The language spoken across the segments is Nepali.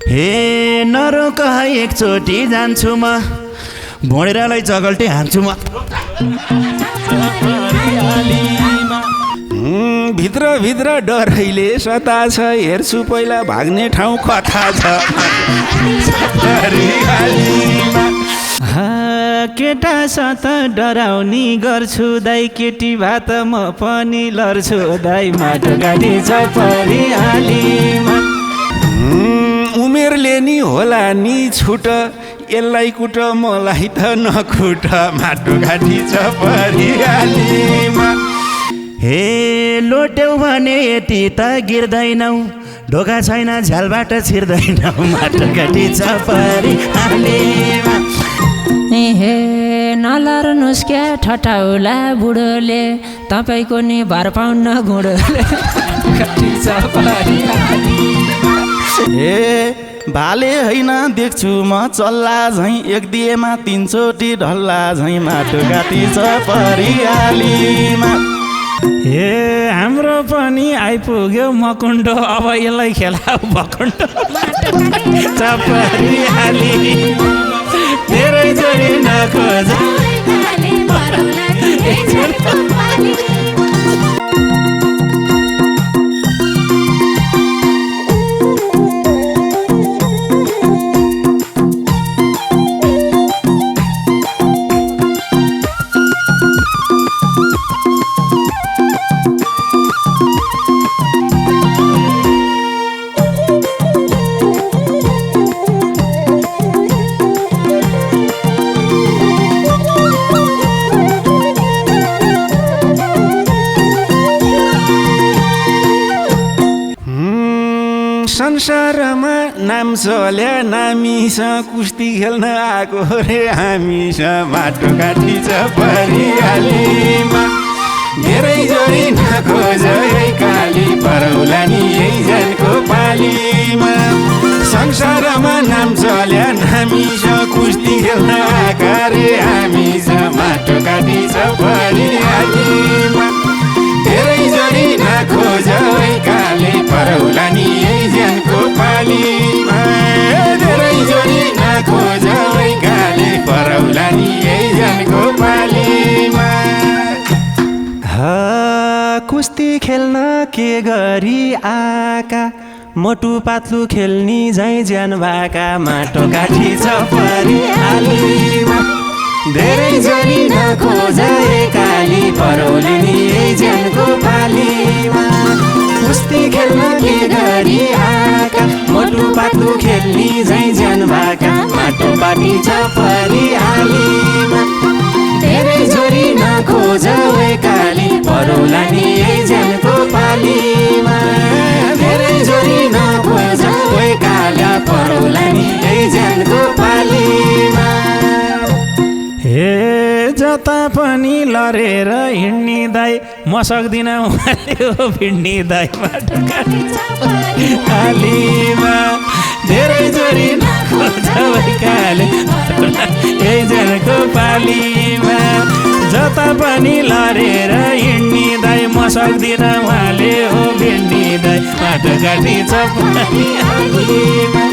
हे नरोक है एकचोटि जान्छु म भोडेरालाई चगल्टे हान्छु म भित्र भित्र डरैले सता छ हेर्छु पहिला भाग्ने ठाउँ कथा छ केटा साथ डराउनी गर्छु दाइ केटी भात म पनि लड्छु दाइ माटो गाडी छ परिहालीमा उमेरले नि होला नि छुट यसलाई कुट मलाई त नकुट माटो घाँटी छ परिहालीमा हे लोट्यौ भने यति त गिर्दैनौ ढोका छैन झ्यालबाट छिर्दैनौ माटो घाँटी छ परिहालीमा हे नलर्नुस् क्या ठटाउला बुढोले तपाईँको नि भर पाउन्न घुँडोले हे भाले होइन देख्छु म चल्ला झैँ एक दिएमा 3 चोटि ढल्ला झैँ माटो घाँटी छ परिहालीमा हे हाम्रो पनि आइपुग्यो मकुण्डो अब यसलाई खेलाऊ भकुण्डो छ परिहाली धेरै जोडी नखोज संसारमा नाम चल्या नामीसँग कुस्ती खेल्न आएको रे हामीसँग माटो घाँटी छ परिहालीमा धेरै जोडी नखोज काली परौला नि यही जनको पालीमा संसारमा नाम चल्या नामीसँग कुस्ती खेल्न आएका रे हामीसँग माटो घाँटी छ परिहालीमा धेरै जोडी नखोज काली परौला नि यही जनको पालीमा धेरै जोडी नखोज काली परौला नि यही जनको पालीमा कुस्ती खेल्न के गरी आका मोटु पातलु खेल्नी झैँ ज्यान भाका माटो घाँटी छ परिहालीमा धेरै जोडी नखोज काली परौली नि यही ज्यानको पालीमा कुस्ती खेल्न के गरी आका मोटु पातलु खेल्नी झैँ ज्यान भाका माटो बाटी छ परिहालीमा धेरै जोडी नखोज काली परौला नि यही ज्यानको पालीमा धेरै जोडी नखोज काली परौला नि यही ज्यानको पालीमा हे जता पनि लरेर हिँड्ने दाइ म सक्दिनँ उहाँले हो भिड्ने दाइ माटो घाँटी छ परिहालीमा धेरै जोडी नखोज काली यही जनको पालीमा जता पनि लरेर हिँड्ने दाइ म सक्दिनँ उहाँले हो भिड्ने दाइ माटो घाँटी छ परिहालीमा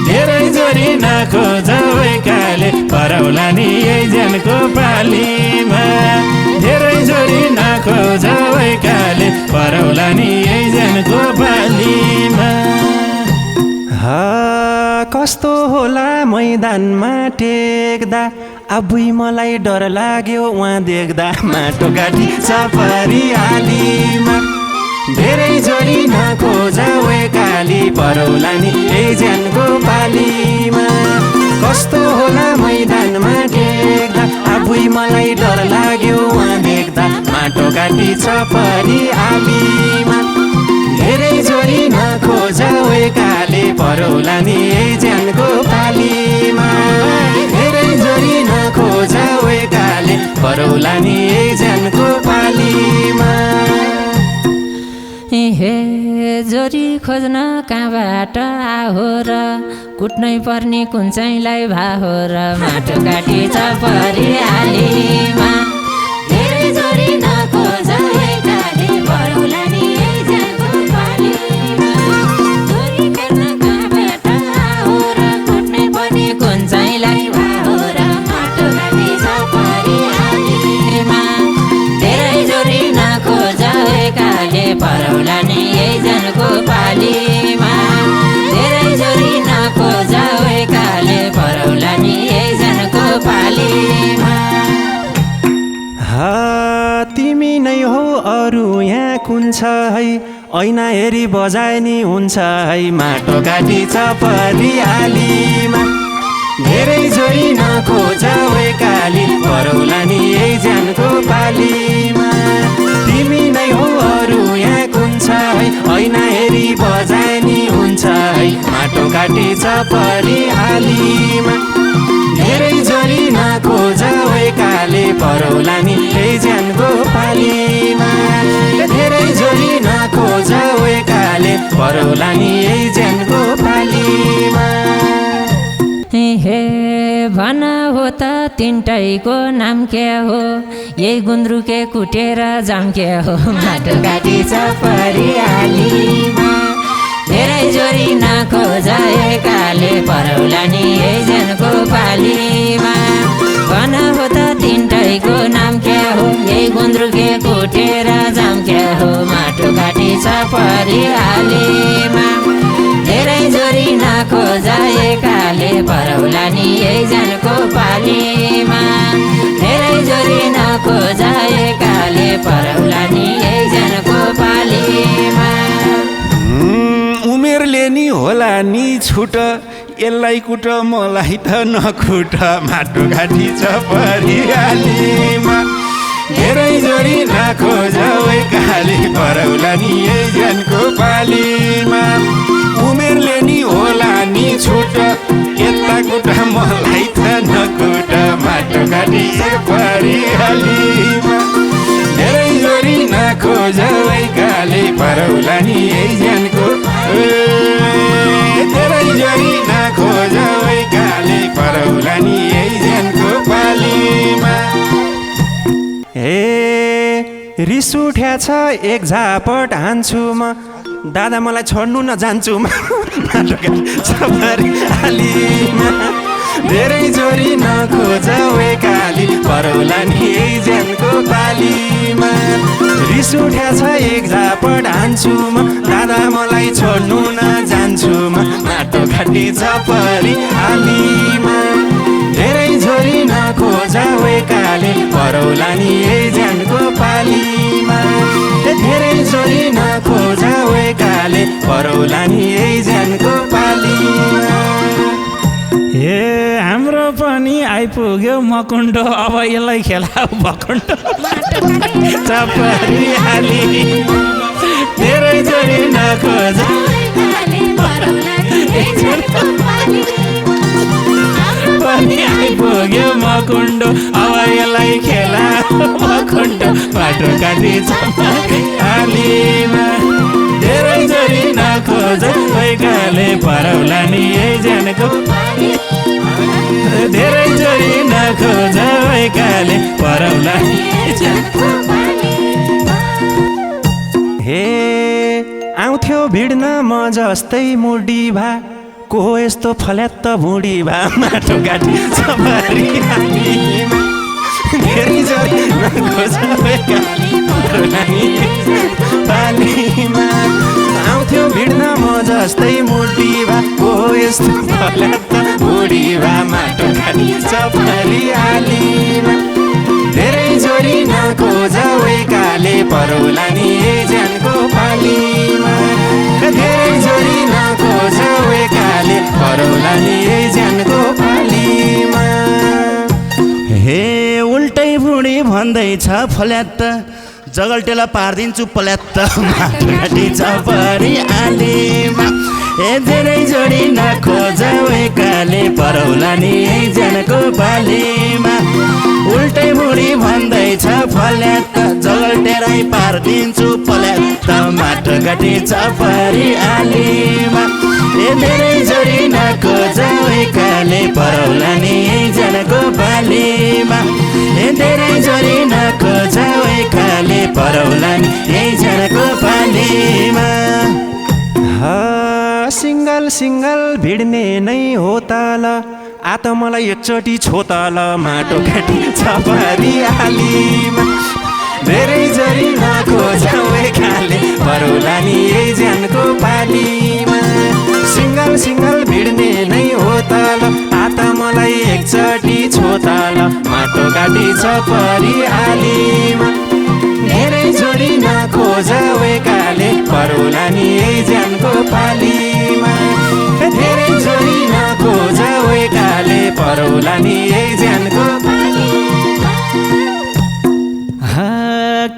धेरै जोडी नखोज काले परौला नि यही जनको पालीमा धेरै जोडी नखोज काले परौला नि यही जनको पालीमा कस्तो होला मैदानमा टेक्दा अबुई मलाई डर लाग्यो उहाँ देख्दा माटो घाँटी छ परिहालीमा धेरै जोडी नखोज काली परौला नि यही ज्यानको पालीमा कस्तो होला मैदानमा टेक्दा आफै मलाई डर लाग्यो उहाँ देख्दा माटो घाँटी छ परिहालीमा धेरै जोडी नखोज काली परौला नि यही ज्यानको पालीमा धेरै जोडी नखोज काली परौला नि यही ज्यानको पालीमा हे जोरी खोज्न कहाँबाट आहो र कुट्नै पर्ने कुञ्चैलाई भाहो र माटो घाँटी छ परिहालीमा धेरै जोरी नखोज काली परौला नि यही ज्यानको पालीमा जोरी खोज्न कहाँबाट हुन्छ है ऐना हेरी बजाए नि हुन्छ है माटो काटी चपरियालीमा धेरै जोरी नखोज काली परौला नि यही ज्यानको पालीमा तिमी नै हो अरू यहाँ कुन छ है ऐना हेरी बजाए नि हुन्छ है माटो काटी चपरियालीमा धेरै जोरी नखोज काले परौला नि यही ज्यानको पालीमा धेरै जोरी नखोज काले परौला नि यही ज्यानको पालीमा हे भन हो त तिनटैको नाम के हो यही गुन्द्रुके कुटेर जाम के हो माटो काटी चपरियालीमा धेरै जोरी नखोज काले परौला नि यही ज्यानको पालीमा भन हो त तिनटैको नाम के हो यही गुन्द्रुके कुटेर जाम के हो माटो काटी चपरियालीमा धेरै जोरी नखोज काले परौला नि यही ज्यानको पालीमा धेरै जोरी नखोज काले परौला नि यही ज्यानको पालीमा उमेरले नि होला नि छुट यसलाई कुट मलाई त नखुट माटो घाटी चपरियालीमा धेरै जोरी नखोज काले परौला नि यही ज्यानको पालीमा उमेरले नि होला नि छुट यसलाई कुट मलाई त नकुट माटो घाटी चपरियालीमा धेरै जोरी नखोज काले परौला नि यही ज्यानको धेरै जोरी नखोज काले परौला नि यही ज्यानको पालीमा ए रिस उठ्या छ एक झापट हान्छु म दादा मलाई छोड्नु न जान्छु माटो काटी चपरियालीमा धेरै जोरी नखोज काली परौला नि यही ज्यानको पालीमा रिस उठ्या छ एक झापट हान्छु म दादा मलाई छोड्नु न जान्छु म माटो काटी चपरियालीमा धेरै जोरी नखोज काले परौला नि यही ज्यानको पालीमा धेरै जोरी नखोज काले परौला नि यही ज्यानको पालीमा ए हाम्रो पनि आइपुग्यो मकुण्डो अब यसलाई खेला भकुण्डो चपरियाली धेरै जोरी नखोज पनि आइपुग्यो मकुण्डो अब यसलाई खेला भकुण्डो माटो काटी चपरियालीमा धेरै जोरी नखोज काले परौला नि यही ज्यानको धेरै जोरी नखोज काले परौला नि यही ज्यानको हे आउँथ्यो भिड्न म जस्तै मुडी भा को यस्तो फल्यात्त भुडी भा माटो काटी चपरियालीमा धेरै जोरी नखोज काले परौला नि पालीमा आउँथ्यो भिड्न म जस्तै मुडी भा को यस्तो फल्यात्त भुडी भा माटो काटी चपरियालीमा धेरै जोरी नखोज काले परौला नि यही ज्यानको पालीमा धेरै जोरी नखोज काले परौला नि यही ज्यानको पालीमा हे उल्टै बुढी भन्दैछ फल्यात्त जगल्टेला पारिदिन्छु पल्यात्त माटो घाटी चपरियालीमा ए धेरै जोडी नखोज काले परौला नि यही ज्यानको पालीमा उल्टै बुढी भन्दैछ फल्यात्त जगल्टेरै पारिदिन्छु पल्यात्त माटो घाटी चपरियालीमा ए धेरै जोडी नखोज काले परौला नि यही ज्यानको पालीमा ए धेरै जोडी नखोज काले परौला नि यही ज्यानको पालीमा सिङ्गल सिङ्गल भिड्ने नै हो ताल आ त मलाई एकचोटि छोताल माटो काटी चपरियालीमा धेरै जोरी नखोज काले परौला नि यही ज्यानको पालीमा सिङ्गल सिङ्गल भिड्ने नै हो ताल आ त मलाई एकचोटि छोताल माटो काटी चपरियालीमा धेरै जोरी नखोज पालीमा धेरै जोरी नखोज एकाले परौला नि यही ज्यानको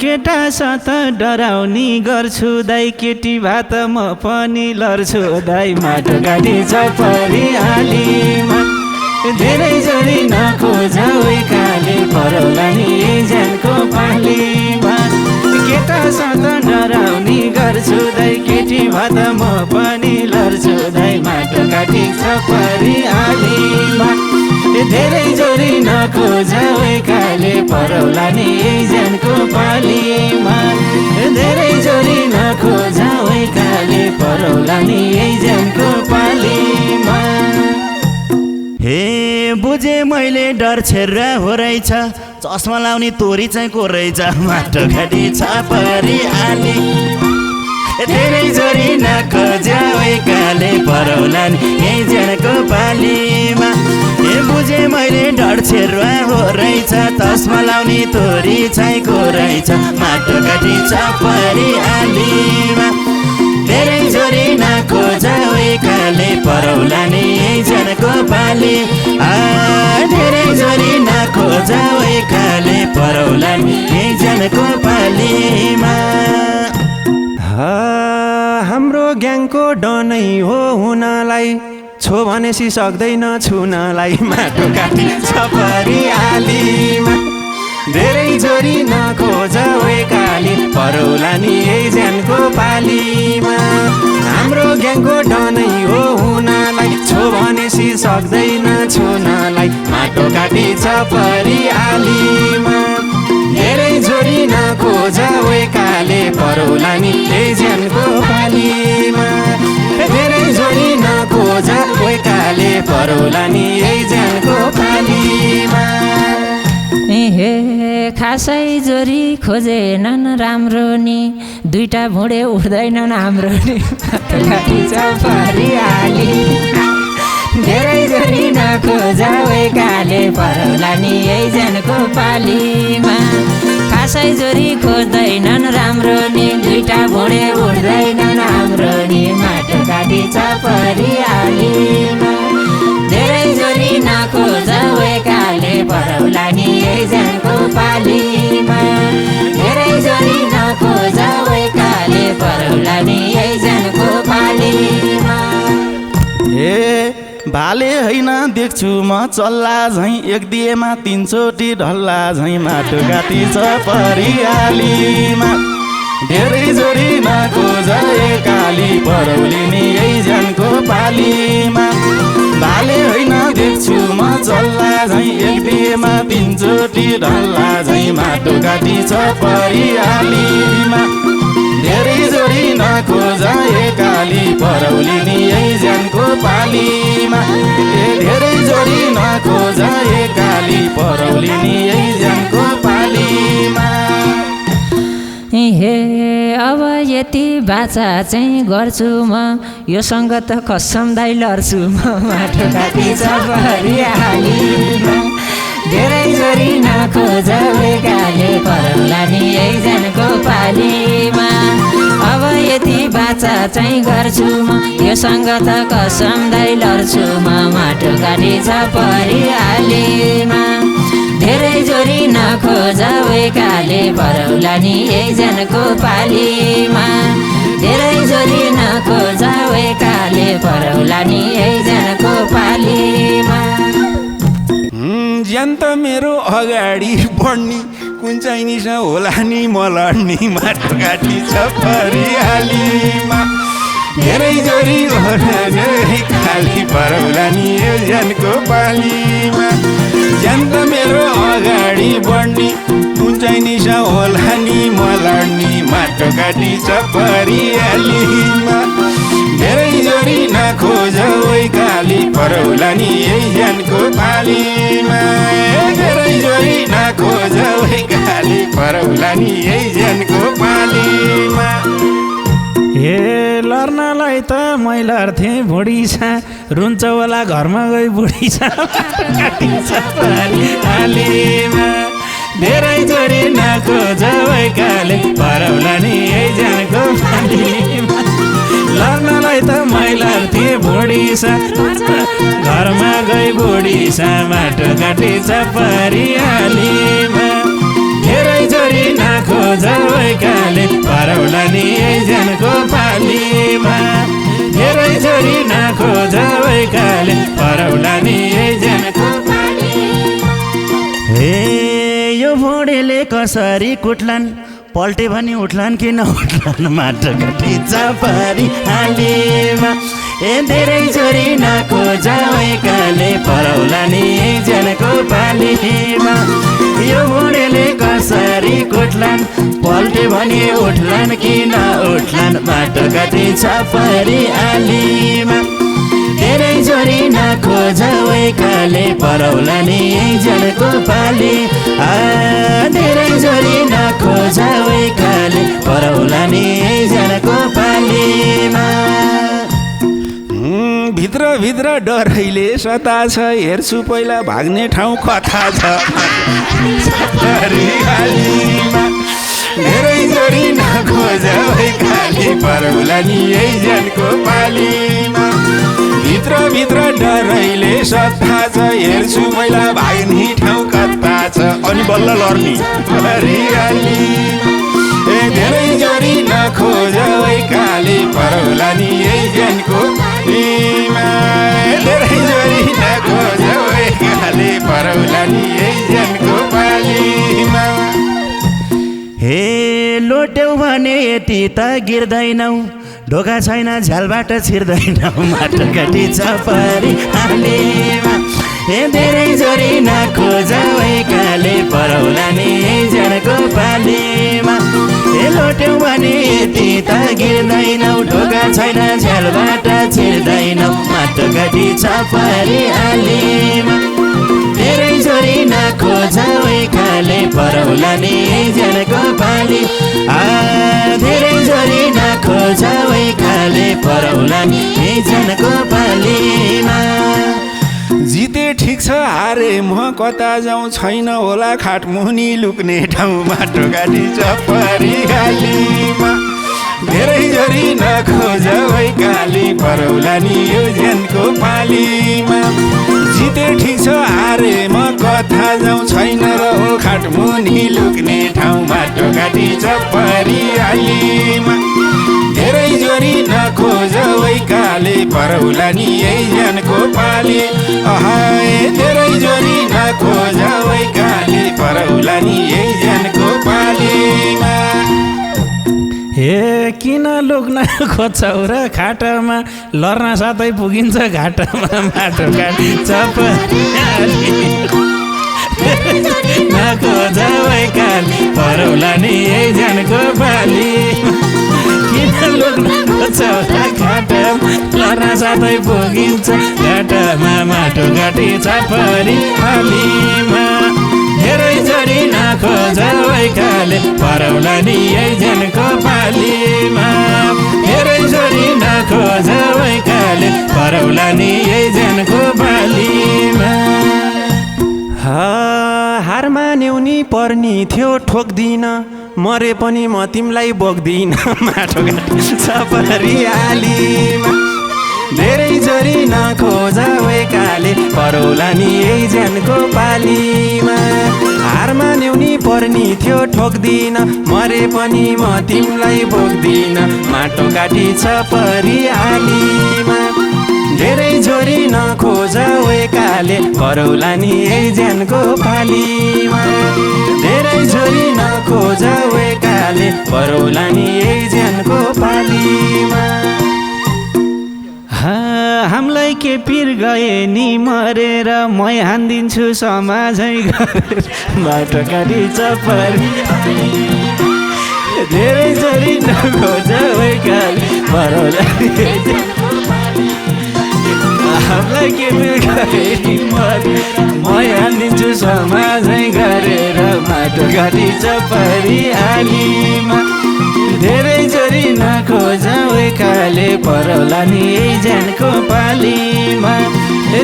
केटा साथ डराउनी गर्छु दाइ केटी भात म पनि लड्छु दाइ माटो गाडी छ परिहालीमा धेरै जोरी नखोज एकाले परौला नि यही ज्यानको पालीमा केटा साथ डराउनी गर्छु दाइ केटी भात म पनि लड्छु दाइ माटो गाडी छ परिहालीमा धेरै जोरी नखोज एकाले परौला नि यही ज्यानको पालीमा धेरै जोरी नखोज एकाले परौला नि यही ज्यानको पालीमा हे बुझे मैले डर छेर्रा हो रहेछ चस्मा लाउने तोरी चाहिँ को रहेछ माटो घाटी छ परिहाली धेरै जोरी नखोज एकाले परौला नि यही ज्यानको पालीमा हे बुझे मैले डर छेर्वा हो रहेछ चस्मा लाउने तोरी चाहिँ को रहेछ माटो घाटी छ परिहालीमा धेरै जोरी नखोज एकाले परौला नि यही ज्यानको पाली धेरै जोरी नखोज एकाले परौला नि यही ज्यानको पालीमा हाम्रो ग्याङको डनै हो हुनलाई छो भनेसी सक्दैन छुनलाई माटो काटी छ परिहालीमा धेरै जोरी नखोज एकाले परौला नि यही ज्यानको पालीमा हाम्रो ग्याङको डनै हो हुनलाई छो भनेसी सक्दैन छुनलाई माटो काटी छ परिहालीमा धेरै जोरी नखोज एकाले परौला नि यही ज्यानको पालीमा धेरै जोरी नखोज एकाले परौला नि यही ज्यानको पालीमा हे खासै जोरी खोजेनन् राम्रो नि दुईटा भुँडे उठ्दैनन् हाम्रो नि घाटी छ परिहाली धेरै जोरी नखोज एकाले परौला नि यही ज्यानको पालीमा खासै जोरी खोज्दैनन् राम्रो नि दुईटा भुँडे उठ्दैनन् हाम्रो नि माटो घाटी छ परिहालीमा धेरै जोरी नखोज एकाले परौला नि यही ज्यानको पालीमा धेरै जोरी नखोज एकाले परौला नि यही ज्यानको पालीमा हे भाले होइन देख्छु म चल्ला झैँ एक दिएमा 3 चोटि ढल्ला झैँ माटो घाटी छ परिहालीमा धेरै जोरी नखोज एकाली परौली नि यही ज्यानको पालीमा भाले होइन देख्छु म चल्ला झैँ एक दिएमा 3 चोटि ढल्ला झैँ माटो घाटी छ परिहालीमा धेरै जोरी नखोज एकाली परौली नि यही ज्यानको पालीमा धेरै जोरी नखोज एकाली परौली नि यही ज्यानको पालीमा हे अब यति बाचा चाहिँ गर्छु म यो सङ्गत कसम दाइ लड्छु म माटो घाटी छ परिहालीमा धेरै जोरी नखोज एकाले परौला नि यही ज्यानको पालीमा अब यति बाचा चाहिँ गर्छु म यो सङ्गत कसम दाइ लड्छु म माटो घाटी छ परिहालीमा धेरै जोरी नखोज एकाले परौला नि यही ज्यानको पालीमा धेरै जोरी नखोज एकाले परौला नि यही ज्यानको पालीमा ज्यान त मेरो अगाडि बढ्ने कुन चाहिँ निसा होला नि म लड्ने माटो घाटी छ परिहालीमा धेरै जोरी खाली परौला नि यो ज्यानको पालीमा ज्यान त मेरो अगाडि बढ्ने कुन चाहिँ निसा होला नि म लड्ने माटो घाटी छ परिहालीमा धेरै जोरी नखोज काली परौला नि यही ज्यानको पालीमा धेरै जोरी नखोज काली परौला नि यही ज्यानको पालीमा हे लड्नलाई त मै लड्थेँ भुँडी छ रुन्छ होला घरमा गई बुढी छ परिहालीमा धेरै जोरी नखोज काले परौला नि यही ज्यानको पालीमा लग्नलाई त मैलार थिए बुढी सा घरमा गई बुढी सा माटो काटी परिहालीमा धेरै जोरी नखोज वैकाले परौला नि ज्यानको पालीमा धेरै जोरी नखोज वैकाले परौला नि ज्यानको हे यो भुँडीले कसरी कुट्लान् पल्टे भनी उठ्लान् कि नउठ्लान् माटो काटी परिहालीमा धेरै जोरी नखोज वैकाले परौला नि ज्यानको पालीमा यो भुँडीले कसरी कुट्लान् पल्टे भनी उठ्लान् कि नउठ्लान् माटो काटी परिहालीमा धेरै जोरी नखोज वैकाले परौला नि ज्यानको पाली धेरै जोरी नखोज वैकाले परौला नि ज्यानको पालीमा भित्र डरैले सता छ हेर्छु पहिला भाग्ने ठाउँ कथा छ परिहालीमा धेरै जोरी नखोज वैकाले परौला नि ज्यानको पालीमा भित्र डरैले सत्ता छ हेर्छु पहिला भाग्ने ठाउँ कता छ अनि बल्ल लड्ने धेरै जोरी नखोज वैकाले परौला नि ज्यानको पालीमा धेरै जोरी नखोज वैकाले परौला नि ज्यानको पालीमा हे लोट्यौ भने यति त गिर्दैनौ ढोका छैन झ्यालबाट छिर्दैनौ माटो काटी परिहालीमा धेरै जोरी नखोज वैकाले परौला नि ज्यानको पालीमा लोट्यौ भने यति त गिर्दैनौ ढोका छैन झ्यालबाट छिर्दैनौ माटो काटी परिहालीमा धेरै जोरी नखोज वैकाले परौला नि ज्यानको पाली धेरै जोरी नखोज वैकाले परौला नि ज्यानको पालीमा जिते ठिक छ हारे म कता जाउँ छैन होला खाटमुनि लुक्ने ठाउँ माटो काटी परिहालीमा धेरै जोरी नखोज वैकाले परौला नि ज्यानको पालीमा जिते ठिक छ हारे म कता जाउँ छैन र हो खाटमुनि लुक्ने ठाउँ माटो काटी परिहालीमा धेरै जोरी नखोज वैकाले परौला नि ज्यानको पाली धेरै जोरी नखोज वैकाले परौला नि ज्यानको पालीमा हे किन लुक्न खोज्छौ र खाटामा लर्न साथै पुगिन्छ घाटामा माटो काटी नखोज वैकाले परौला नि ज्यानको पाली किन लुक्न खोज्छौ र खाटामा लर्न साथै पुगिन्छ घाटामा माटो काटी परिहालीमा धेरै जोरी नखोज वैकाले परौला नि ज्यानको पालीमा धेरै जोरी नखोज वैकाले परौला नि ज्यानको पालीमा हारमा न्युनी पर्नी थियो ठोक्दिन मरे पनि म तिमीलाई बोक्दिन माटो काटी परिहालीमा धेरै जोरी नखोज वैकाले परौला नि ज्यानको पालीमा हारमा न्युनी पर्नी थियो ठोक्दिन मरे पनि म तिमीलाई बोक्दिन माटो काटी परिहालीमा धेरै जोरी नखोज वैकाले परौला नि ज्यानको पालीमा धेरै जोरी नखोज वैकाले परौला नि ज्यानको पालीमा हामीलाई के पिर गए नि मरेर म हानिदिन्छु समाजै गरेर बाटो काटी धेरै जोरी नखोज वैकाले परौला हामीलाई के पिर गए नि मरेर म हानिदिन्छु समाजै गरेर बाटो काटी परिहालीमा धेरै जोरी नखोज वैकाले परौला नि ज्यानको पालीमा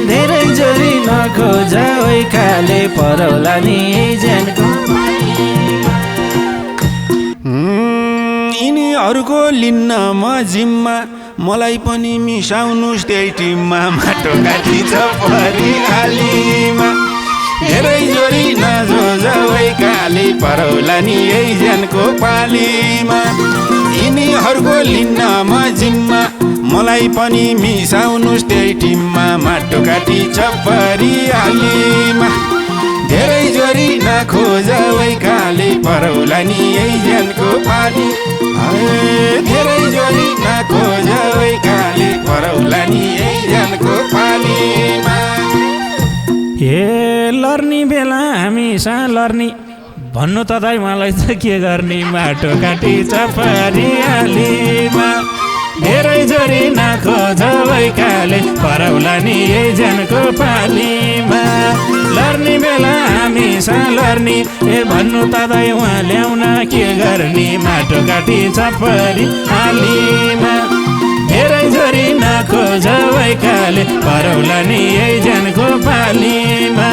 धेरै जोरी नखोज वैकाले परौला नि ज्यानको यिनीहरूको लिन्न म जिम्मा मलाई पनि मिसाउनुस् त्यही टिममा माटो काटी परिहालीमा धेरै जोरी नजोजवैकाले परौला नि यही ज्यानको पालीमा यिनीहरूको लिन्न म जिम्मा मलाई पनि मिसाउनुस् त्यही टिममा माटो काटी परिहालीमा धेरै जोरी नखोजवैकाले परौला नि यही ज्यानको पाली धेरै जोरी नखोजवैकाले परौला नि यही ज्यानको पालीमा ए लर्नी बेला हामीसँग लर्नी भन्नु त दाइ मलाई त के गर्ने माटो काटी परिहालीमा धेरै जोरी नखोजवैकाले परौला नि यही ज्यानको पालीमा लर्नी बेला हामीसँग लर्नी ए भन्नु त दाइ उहाँ ल्याउन के गर्ने माटो काटी परिहालीमा धेरै जोरी नखोजवैकाले परौला नि यही ज्यानको पालीमा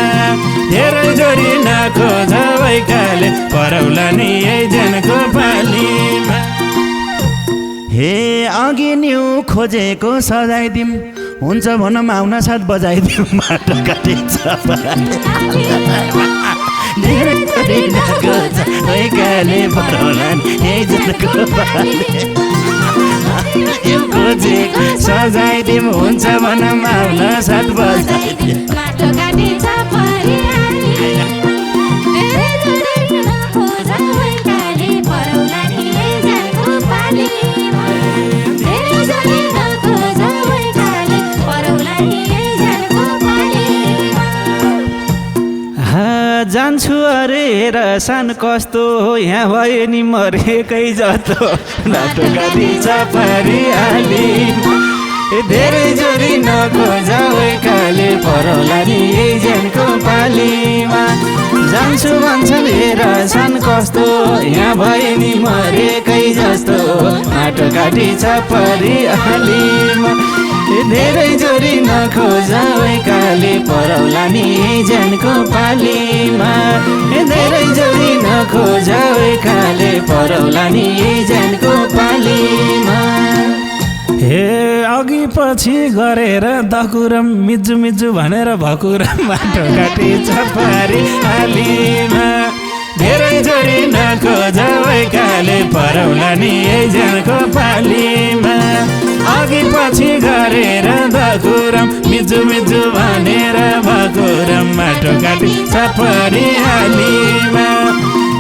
धेरै जोरी नखोजवैकाले परौला नि यही ज्यानको पालीमा हे अघि न्यु खोजेको सजाइदिउँ हुन्छ भनौँ आउन साथ बजाइदिउँ माटो काटिन्छ धेरै जोरी नखोजवैकाले परौला नि यही ज्यानको खोजेको सजाइदिउँ हुन्छ भनौँ आउन साथ बजाइदिउँ माटो काटिन्छ परिहालीमा धेरै जोरी नखोजवैकाले परौला नि यही ज्यानको पालीमा धेरै जोरी नखोजवैकाले परौला नि यही ज्यानको पालीमा जान्छु अरे हेर सान कस्तो यहाँ भयो नि मरेकै जस्तो माटो काटी परिहालीमा धेरै जोरी नखोजवैकाले परौला नि यही ज्यानको पालीमा जान्छु भन्छन् हेर सान कस्तो यहाँ भयो नि मरेकै जस्तो माटो काटी परिहालीमा धेरै जोरी नखोजवैकाले परौला नि यही ज्यानको पालीमा धेरै जोरी नखोजवैकाले परौला नि यही ज्यानको पालीमा हे अघि पछि गरेर दकुरम मिजु मिजु भनेर भकुरम माटो काटी परिहालीमा धेरै जोरी नखोजवैकाले परौला नि यही ज्यानको पालीमा अघि पछि गरेर दकुरम मिजु मिजु भनेर भकुरम माटो काटी परिहालीमा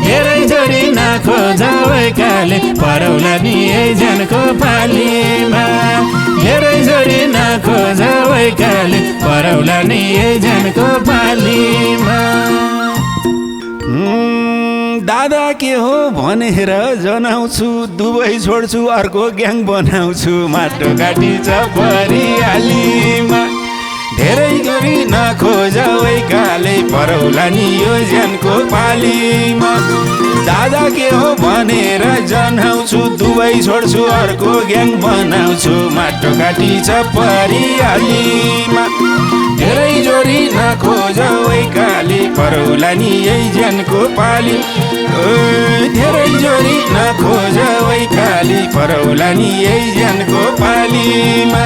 धेरै जोरी नखोजवैकाले परौला नि यही ज्यानको पालीमा धेरै जोरी नखोजवैकाले परौला नि यही ज्यानको पालीमा दादा के हो भनेर जनाउँछु दुबई छोड्छु अर्को ग्याङ बनाउँछु माटो काटी परिहालीमा धेरै जोरी नखोजवैकाले परौला नि यो ज्यानको पालीमा दादा के हो भनेर जनाउँछु दुबई छोड्छु अर्को ग्याङ बनाउँछु माटो काटी परिहालीमा धेरै जोरी नखोजवैकाले परौला नि यही ज्यानको पाली धेरै जोरी नखोजवैकाले परौला नि यही ज्यानको पालीमा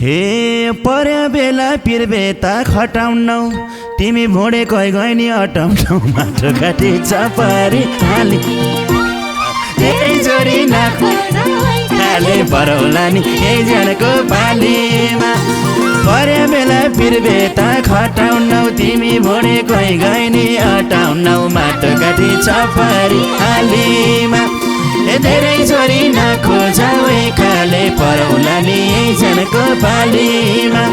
हे पर्या बेला पिरबेता खटाउनौ तिमी भोडे कै गइनी अटाउनौ माटो काटिन्छ परिहाली धेरै जोरी नखोजवैकाले परौला नि यही ज्यानको पालीमा पर्या बेला पिरबेता खटाउनौ तिमी भोडे कै गइनी अटाउनौ माटो काटिन्छ परिहालीमा धेरै जोरी नखोजवैकाले परौला नि यही ज्यानको पालीमा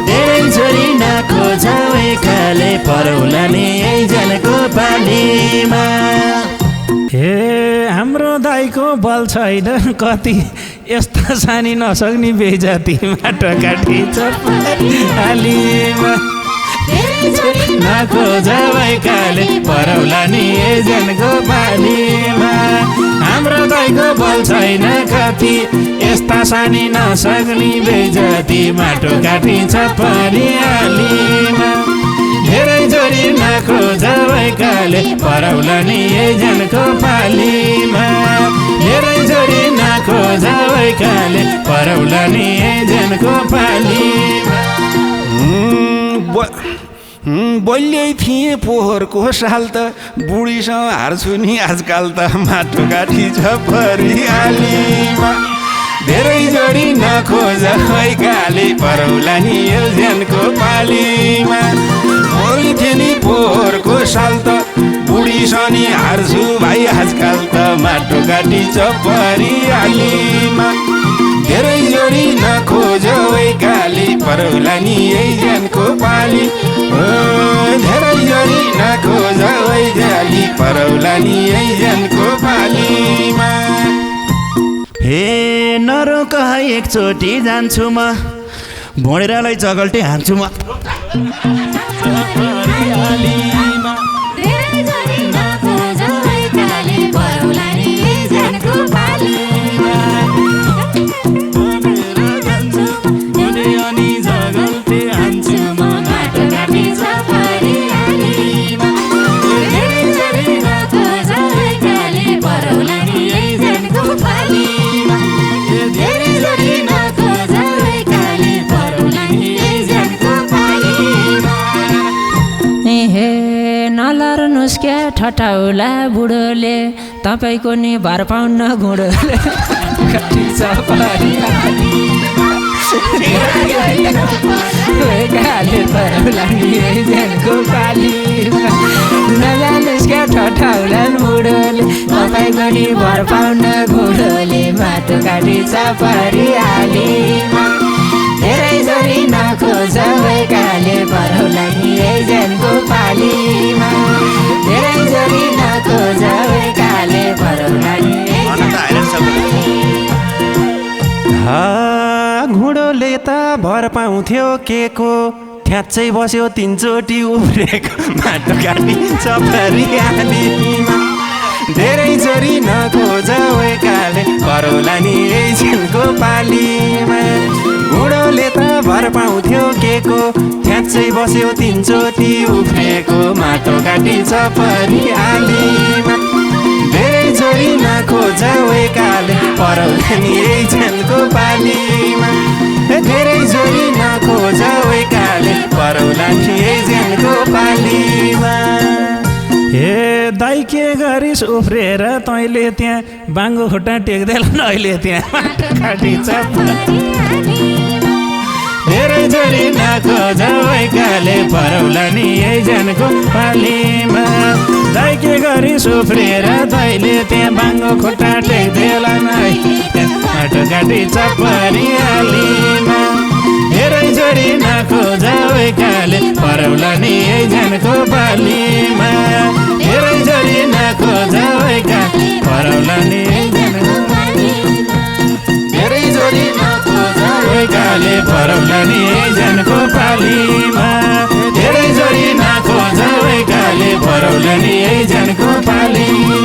धेरै जोरी नखोजवैकाले परौला नि यही ज्यानको पालीमा हे हाम्रो दाइको बल छैन कति यस्ता सानी नसक्ने बेजाति माटो काटी परिहालीमा नखोजवैकाले परौला नि यही ज्यानको पालीमा हाम्रो दाइको बल छैन कति यस्ता सानी नसक्ने बेजाति माटो काटिन्छ परिहालीमा धेरै जोरी जोडी नखोजैकाले परौला नि एजनको पालीमा धेरै जोडी नखोजैकाले परौला नि एजनको पालीमा बलियै थिएँ पोहोरको साल त बुढीसँग हार्छु नि आजकाल त माटो काठी छ परिहालीमा धेरै जोडी नखोजैकाले परौला नि एजनको पालीमा बलियै थिएँ नि पोहोरको साल त बुढीसँग नि हार्छु भाइ आजकाल त माटो काठी छ परिहालीमा धेरै जोडी नखोजैकाले परौला नि एजनको पाली धेरै जोडी नखोजैकाले परौला नि एजनको पालीमा हे नरोक है एकचोटि जान्छु म भोडेरालाई जगल्टे हान्छु म धेरै जोडी नखोजैकाले परौला नि एजनको पालीमा माटो काटी छ परिहालीमा धेरै जोडी नखोजैकाले परौला नि एजनको पालीमा धेरै जोडी नखोजैकाले परौला नि एजनको पालीमा हे नलर्नुहोस् क्या ठटाउला बुढोले तपाईँको नि भर पाउन्न घुँडोले काटी छ परिहालीले परौला नि एजनको पालीमा नजानुहोस् क्या ठटाउला बुढोले तपाईँको नि भर पाउन्न घुँडोले माटो काटी छ परिहालीमा धेरै जोडी नखोजैकाले परौला नि एजनको पालीमा धेरै जोडी नखोजैकाले परौला नि घुँडोले त भर पाउँथ्यो के को थ्याच्चै बस्यो तिनचोटि उब्रेको माटो काटी छ परिहालीमा धेरै जोडी नखोजैकाले परौला नि एजनको पालीमा घुँडोले त भर पाउँथ्यो के को थ्याच्चै बस्यो तिनचोटि उफ्रेको माटो काटी छ परिहालीमा धेरै जोडी नखोजैकाले परौला नि एजनको पालीमा धेरै जोडी नखोजैकाले परौला नि एजनको पालीमा हे दाइ के गरिस् उफ्रेर तैँले त्यहाँ बाङ्गो खुट्टा टेक्दैला अहिले त्यहाँ माटो काटी छ धेरै जोडी नखोजैकाले परौला नि एजनको पालीमा दाइ के गरिस् उफ्रेर तैँले त्यहाँ बाङ्गो खुट्टा टेक्दैला माटो काटी छ परिहालीमा धेरै जोडी नखोजैकाले परौला नि एजनको पालीमा धेरै जोडी नखोजैकाले परौला नि एजनको धेरै जोडी नखोजैकाले परौला नि एजनको पालीमा धेरै जोडी नखोजैकाले परौला नि एजनको पालीमा